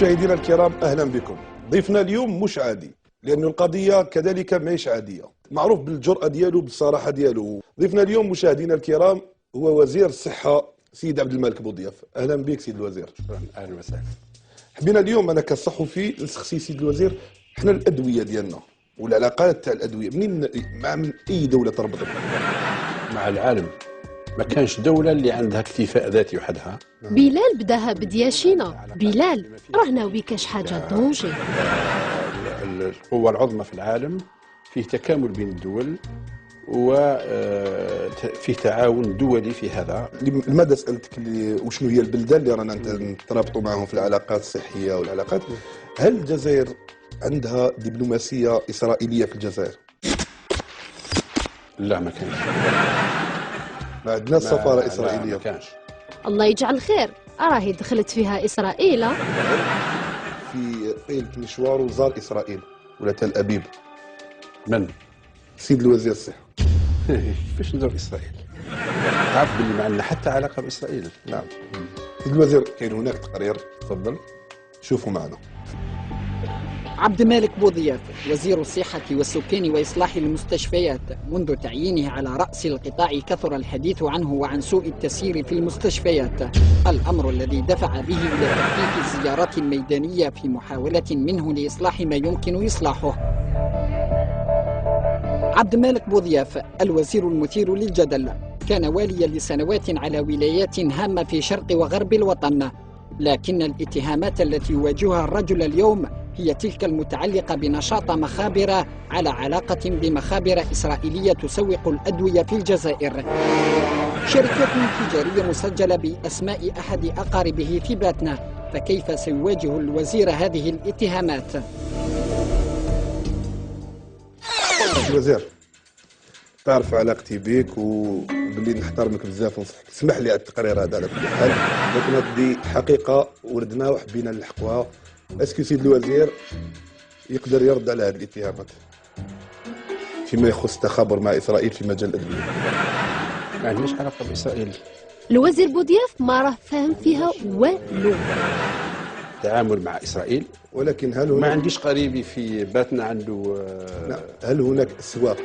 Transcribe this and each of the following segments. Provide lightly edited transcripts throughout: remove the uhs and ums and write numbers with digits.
مشاهدينا الكرام اهلا بكم. ضيفنا اليوم مش عادي لأن القضيه كذلك ماهيش عاديه، معروف بالجرأه ديالو بالصراحه ديالو. ضيفنا اليوم مشاهدينا الكرام هو وزير الصحه سيد عبد الملك بوضياف. اهلا بك سيد الوزير. شكرا، اهلا وسهلا. حبينا اليوم انا كصحفي نسقسي سيد الوزير، حنا الادويه ديالنا والعلاقات تاع الادويه منين من اي دوله تربط مع العالم؟ ما كانش دولة اللي عندها اكتفاء ذاتي وحدها. بلال بداها بدياشينا. بلال راه ناوي كاش حاجة دونجي. القوة العظمى في العالم فيه تكامل بين الدول وفيه تعاون دولي في هذا. لماذا سألتك وشنو هي البلدان اللي رانا نترابطوا معهم في العلاقات الصحية والعلاقات؟ هل الجزائر عندها دبلوماسية إسرائيلية في الجزائر؟ لا ما كانش. ما عندناش سفارة إسرائيلية. ما كانش. الله يجعل خير، راهي دخلت فيها إسرائيل. في طيلة مشواره زار إسرائيل ولا تل أبيب؟ من؟ سيد الوزير الصحة. كيفاش نزور إسرائيل؟ عارف باللي ما عندنا حتى علاقة بإسرائيل. نعم. سيد الوزير كاين هناك تقرير، تفضل شوفوا معنا. عبد الملك بوضياف وزير الصحة والسكان وإصلاح المستشفيات، منذ تعيينه على رأس القطاع كثر الحديث عنه وعن سوء التسيير في المستشفيات، الأمر الذي دفع به إلى تخفيف الزيارات الميدانية في محاولة منه لإصلاح ما يمكن إصلاحه. عبد الملك بوضياف الوزير المثير للجدل كان واليا لسنوات على ولايات هامة في شرق وغرب الوطن، لكن الاتهامات التي يواجهها الرجل اليوم هي تلك المتعلقة بنشاط مخابر على علاقة بمخابر إسرائيلية تسوق الأدوية في الجزائر. شركة تجارية مسجلة بأسماء أحد أقاربه في باتنا، فكيف سيواجه الوزير هذه الاتهامات؟ الوزير تعرف علاقتي بك وباللي نحترمك بزاف ونصحك، اسمح لي على التقرير هذا على كل حال، لكن هذه حقيقه وردناها وحبينا نلحقوها. اسكو سيد الوزير يقدر يرد على هذه الاتهامات فيما يخص التخابر مع اسرائيل في مجال الادويه؟ ما عندناش علاقة بإسرائيل. الوزير بوضياف ما راه فاهم فيها والو. تعامل مع إسرائيل، ولكن هل هناك ما عنديش قريبي في باتنا عنده هل هناك اسواق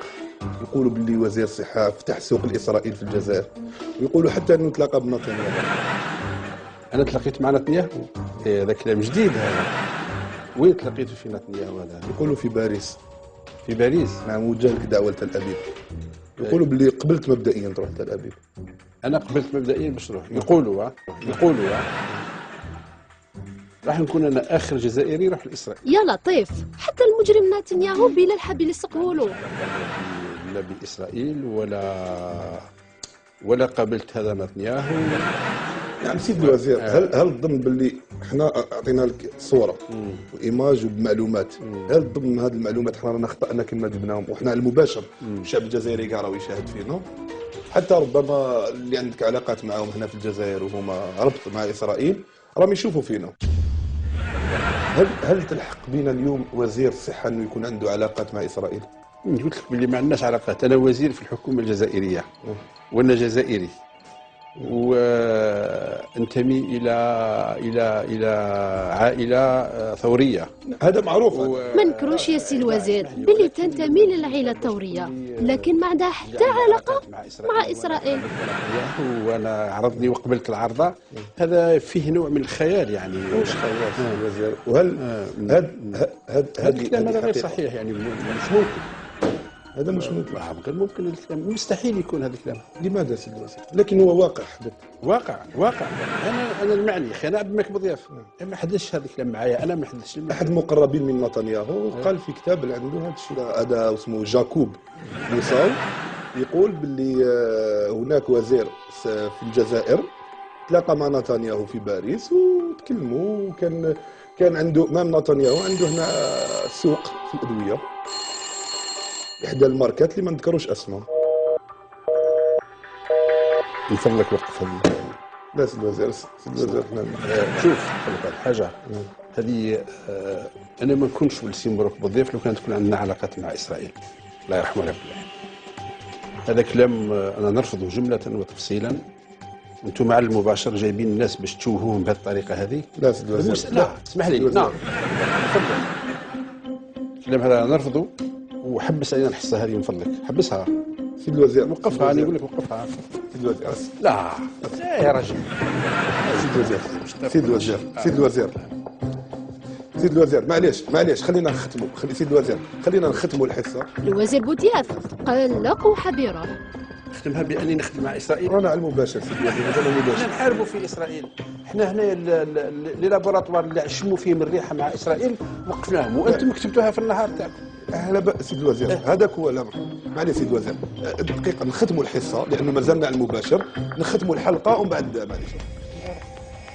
يقولوا باللي وزير الصحه فتح سوق لاسرائيل في الجزائر، ويقولوا حتى انه تلاقى بنتنياهو؟ أنا تلاقيت مع نتنياهو. هذا كلام جديد هذا. وين تلاقيته في نتنياهو هذا؟ يقولوا في باريس. في باريس؟ نعم، وجه لك دعوه لتل ابيب. يقولوا باللي قبلت مبدئيا تروح تل ابيب. أنا قبلت مبدئيا باش نروح. يقولوا راح نكون أنا آخر جزائري يروح لإسرائيل. يا لطيف، حتى المجرم نتنياهو بلال حاب يلصقوا له. لا بإسرائيل ولا قابلت هذا نتنياهو. يعني سيد الوزير هل ضمن باللي احنا اعطينا لك صوره وايماج وبمعلومات، هل ضمن هذه المعلومات احنا رانا اخطانا كما جبناهم وحنا المباشر الشعب الجزائري كاع راه يشاهد فينا، حتى ربما اللي عندك علاقات معهم هنا في الجزائر وهما ربط مع اسرائيل راهم يشوفوا فينا. هل تلحق بنا اليوم وزير الصحه انه يكون عنده علاقات مع اسرائيل؟ قلت لك باللي ما عندناش علاقات. انا وزير في الحكومه الجزائريه وانا جزائري وانتمي الى عائله ثوريه. هذا معروف. ما نكروش يا سي الوزير باللي تنتمي للعائله الثوريه، لكن ما عندها حتى علاقه مع اسرائيل. وانا عرضني وقبلت العرضه. هذا فيه نوع من الخيال يعني. مش خيال الوزير. وهل هذا الكلام غير صحيح يعني؟ مش ممكن. هذا مش ممكن. ممكن الكلام مستحيل يكون هذا الكلام. لماذا سيدي الوزير؟ لكن هو واقع. واقع. انا المعني اخي، انا عبد الملك بوضياف ما حدثش هذا الكلام معايا. انا ما حدثش. احد المقربين من نتنياهو قال في كتاب اللي عنده هذا الشيء، هذا اسمه جاكوب موساو، يقول باللي هناك وزير في الجزائر تلاقى مع نتنياهو في باريس وتكلموا، كان عنده مام نتنياهو عنده هنا سوق في الادويه، إحدى الماركات اللي ما نذكروش اسمها. من فضلك وقف هذه. لا سيد الوزير، شوف حاجه هذه. انا ما نكونش ولسي مبروك بوضياف لو كانت تكون عندنا علاقات مع اسرائيل، الله يرحمه. هذا كلام انا نرفضه جمله وتفصيلا، انتم مع المباشر جايبين الناس باش تشوهوهم بهذه الطريقه هذه؟ لا سيدي الوزير لا اسمح لي، نعم تفضل. الكلام هذا نرفضه، وحبس علينا الحصه هذه من فضلك، حبسها. سيدي الوزير وقفها، انا نقول لك وقفها. سيدي الوزير لا يا رجل. سيدي الوزير سيدي الوزير سيدي الوزير سيدي الوزير معليش خلينا نختموا. سيدي الوزير خلينا نختموا الحصه. الوزير بوتياف قلق حبيرة. نختمها باني نخدم مع اسرائيل. رانا على المباشر سيدي الوزير، مازال مباشر. احنا نحاربوا في اسرائيل، احنا هنا لي لابوراتوار اللي عشموا فيهم الريحه مع اسرائيل وقفناهم، وانتم كتبتوها في النهار تاعكم. لا بأس سيدي الوزير، هذاك هو الامر. معليش سيدي الوزير، دقيقه نختموا الحصه لانه مازلنا على المباشر، نختموا الحلقه ومن بعد معليش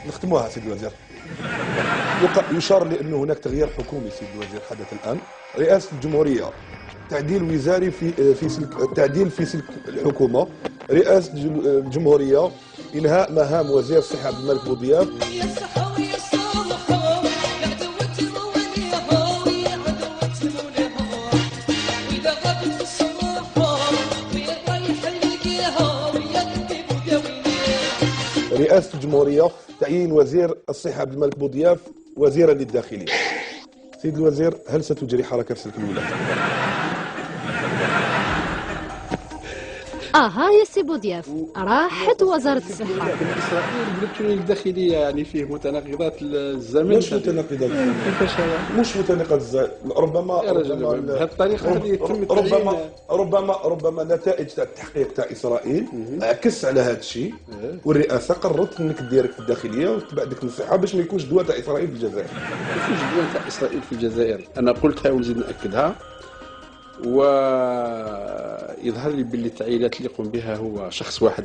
نختموها سيدي الوزير. يشار لانه هناك تغيير حكومي سيدي الوزير حدث الان. رئاسه الجمهوريه، تعديل وزاري في سلك، تعديل في سلك الحكومه. رئاسه الجمهوريه، انهاء مهام وزير الصحه عبد الملك بوضياف. رئاسة الجمهورية، تعيين وزير الصحة عبد الملك بوضياف وزيرا للداخلية. سيد الوزير، هل ستجري حركة في سلك الولاية؟ يا سي بوضياف، راحت وزارة الصحة. اسرائيل قلت لي الداخليه يعني فيه متناقضات الزمن. مش متناقضات، كيفاش هذا؟ مش متناقض ربما يا رجل بهذه الطريقه هذه يتم ربما نتائج تاع التحقيق تاع اسرائيل عكس على هذا الشيء، والرئاسه قررت انك ديرك في الداخليه وتتبع ديك النصيحه باش ما يكونش دواء تاع اسرائيل في الجزائر. ما فيش دواء تاع اسرائيل في الجزائر، انا قلتها ونزيد ناكدها. ويظهر لي باللي التعيينات اللي يقوم بها هو شخص واحد،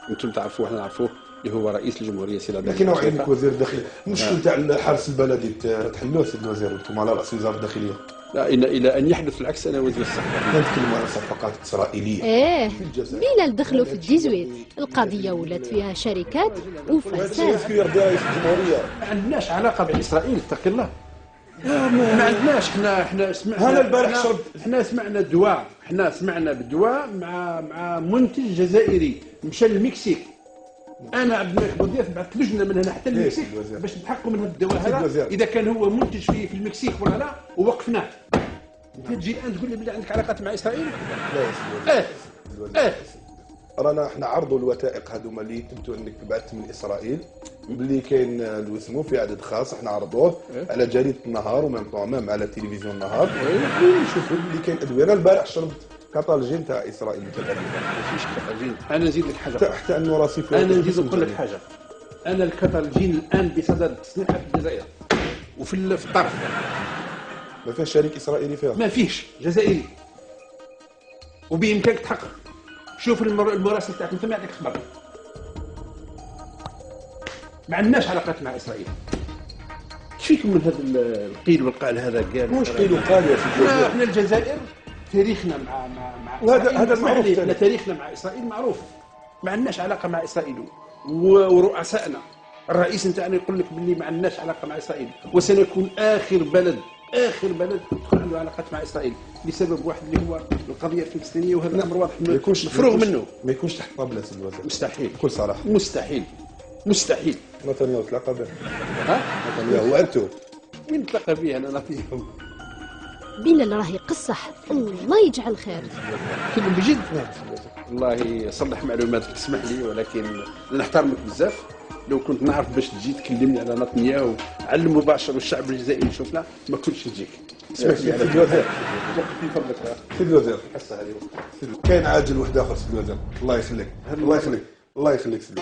انتم تعرفوه احنا نعرفوه، اللي هو رئيس الجمهوريه سي العدل. لكن عينك وزير الداخليه، المشكل تاع الحرس البلدي تحلوه سيد الوزير، انتم على راس وزاره الداخليه. لا الى ان يحدث العكس انا وزير الصحه. نتكلموا على صفقات اسرائيليه. بلا دخلوا في الديزويت، القضيه ولات فيها شركات وفساد. في رئيس الجمهوريه ما عندناش علاقه باسرائيل، اتق الله. ما عندناش، احنا سمعنا، انا البارح شربت، احنا سمعنا دواء، احنا سمعنا بالدواء مع منتج جزائري مشى للمكسيك. انا عبد الملك بوضياف بعثت لجنه من هنا حتى للمكسيك باش نتحققوا من هذا الدواء هذا اذا كان هو منتج في المكسيك ولا لا، ووقفناه. انت تجي الان تقول لي بلي عندك علاقات مع اسرائيل؟ لا رانا احنا عرضوا الوثائق هذوما اللي ثبتوا انك بعثت من اسرائيل، باللي كاين اسمه في عدد خاص، احنا عرضوه على جريده النهار ومام على تلفزيون النهار. نشوفوا اللي كاين ادويه. انا البارح شربت كاتالجين تاع اسرائيل ما فيش كاتالجين. انا نزيد لك حاجه، حتى انه راسي انا نزيد نقول لك حاجه. انا الكاتالجين الان بصدد تصنيعها في الجزائر وفي الطرف. ما فيهش شريك اسرائيلي فيها؟ ما فيش، جزائري، وبامكانك تحقق. شوف المراسل تاعك انت ما يعطيك خبر. ما عندناش علاقات مع اسرائيل. ايش فيكم من هذا القيل والقال هذا؟ قال مش قيل وقال يا سيدي. احنا الجزائر تاريخنا مع هذا معروف. احنا تاريخنا مع اسرائيل معروف. ما عندناش علاقه مع اسرائيل، ورؤسائنا الرئيس نتاعنا يقول لك باللي ما عندناش علاقه مع اسرائيل، وسنكون اخر بلد تكون عنده علاقات مع اسرائيل بسبب واحد اللي هو القضيه الفلسطينيه، وهذا الامر واضح مفروغ منه. ما يكونش تحت طابله سيدي الوزير. مستحيل، بكل صراحه مستحيل. نتنياهو تلاقى به. نتنياهو وانتو وين تلاقى به؟ انا نعطيهم بلال راهي قصح، الله يجعل خير. كلهم بجد. الله يصلح معلوماتك، تسمح لي، ولكن نحترمك بزاف. لو كنت نعرف باش تجي تكلمني على نتنياهو على المباشر والشعب الجزائري يشوفنا ما كنتش نجيك. اسمح لي سيدي الوزير، وقف من فضلك سيدي الوزير. الحصه هذه كاين عاجل واحد اخر سيدي الوزير. الله يخليك سيدي الوزير.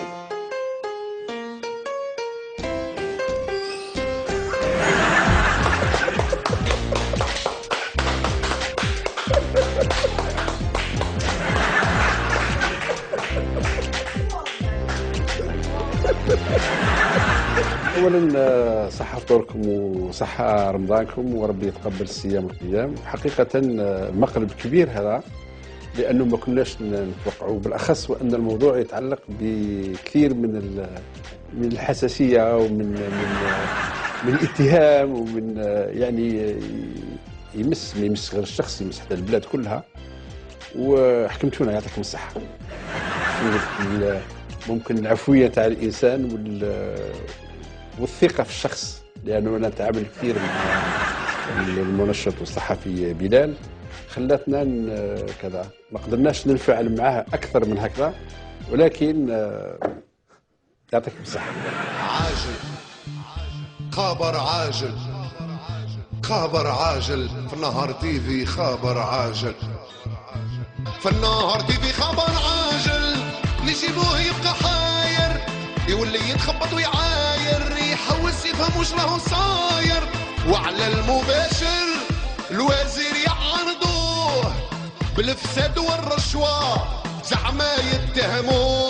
اولا صحه فطوركم وصحه رمضانكم، وربي يتقبل الصيام والقيام. حقيقه مقلب كبير هذا، لانه ما كناش نتوقعوا، بالاخص وان الموضوع يتعلق بكثير من الحساسيه ومن الاتهام، ومن يعني ما يمس غير الشخص، يمس حتى البلاد كلها. وحكمتونا يعطيكم الصحه. ممكن العفويه تاع الانسان والثقه في الشخص، لانه انا نتعامل كثير مع المنشط والصحفي بلال، خلاتنا كذا ما قدرناش ننفعل معاه اكثر من هكذا، ولكن يعطيك الصحه. عاجل خبر عاجل، خبر عاجل في النهار تيفي، خبر عاجل في النهار تيفي، خبر عاجل اللي يجيبوه يبقى حاير، يولي يتخبط ويعاير، يحوس يفهم وش راهو صاير، وعلى المباشر الوزير يعرضوه بالفساد والرشوة، زعما يتهموه